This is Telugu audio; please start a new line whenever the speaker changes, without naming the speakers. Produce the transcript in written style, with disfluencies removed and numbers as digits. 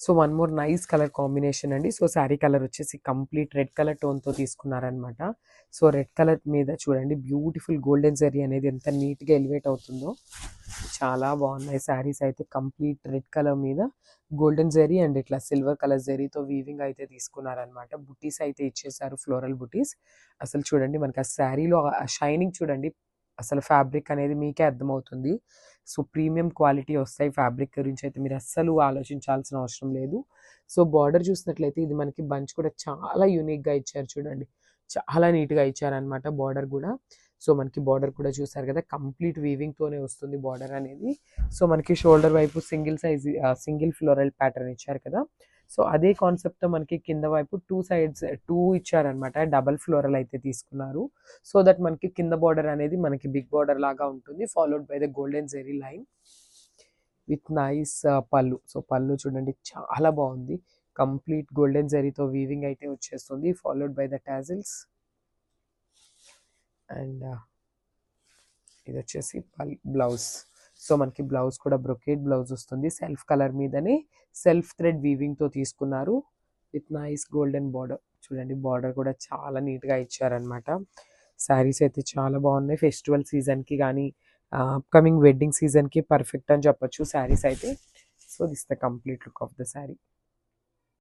So one more nice colour combination అండి. సో శారీ కలర్ వచ్చేసి కంప్లీట్ రెడ్ కలర్ టోన్తో తీసుకున్నారనమాట. సో రెడ్ కలర్ మీద చూడండి బ్యూటిఫుల్ గోల్డెన్ జరీ అనేది ఎంత నీట్గా ఎలివేట్ అవుతుందో. చాలా బాగున్నాయి శారీస్ అయితే. కంప్లీట్ రెడ్ కలర్ మీద గోల్డెన్ జరీ అండ్ ఇట్లా సిల్వర్ కలర్ జరీతో వీవింగ్ అయితే తీసుకున్నారనమాట. బుటీస్ అయితే ఇచ్చేసారు, ఫ్లోరల్ బుటీస్. అసలు చూడండి మనకి ఆ శారీలో ఆ షైనింగ్ చూడండి, అసలు ఫ్యాబ్రిక్ అనేది మీకే అర్థమవుతుంది. సో ప్రీమియం క్వాలిటీ వస్తాయి. ఫ్యాబ్రిక్ గురించి అయితే మీరు అస్సలు ఆలోచించాల్సిన అవసరం లేదు. సో బార్డర్ చూసినట్లయితే ఇది మనకి బంచ్ కూడా చాలా యూనిక్గా ఇచ్చారు చూడండి, చాలా నీట్గా ఇచ్చారనమాట బార్డర్ కూడా. సో మనకి బార్డర్ కూడా చూసారు కదా, కంప్లీట్ వీవింగ్తోనే వస్తుంది బార్డర్ అనేది. సో మనకి షోల్డర్ వైపు single size single floral pattern ఇచ్చారు కదా. సో అదే కాన్సెప్ట్తో మనకి కింద వైపు టూ సైడ్స్ టూ ఇచ్చారనమాట, డబల్ ఫ్లోరల్ అయితే తీసుకున్నారు. సో దట్ మనకి కింద బార్డర్ అనేది మనకి బిగ్ బార్డర్ లాగా ఉంటుంది, followed by the golden zari line with nice పళ్ళు. సో పళ్ళు చూడండి చాలా బాగుంది, కంప్లీట్ గోల్డెన్ జెరీతో వీవింగ్ అయితే వచ్చేస్తుంది, followed by the tassels. And ఇది వచ్చేసి బ్లౌజ్. సో మనకి బ్లౌజ్ కూడా బ్రొకేట్ బ్లౌజ్ వస్తుంది, సెల్ఫ్ కలర్ మీదనే సెల్ఫ్ థ్రెడ్ వీవింగ్తో తీసుకున్నారు విత్ నైస్ గోల్డెన్ బార్డర్. చూడండి బార్డర్ కూడా చాలా నీట్గా ఇచ్చారనమాట. శారీస్ అయితే చాలా బాగున్నాయి. ఫెస్టివల్ సీజన్కి కానీ అప్కమింగ్ వెడ్డింగ్ సీజన్కి పర్ఫెక్ట్ అని చెప్పొచ్చు శారీస్ అయితే. So this the complete look of the sari.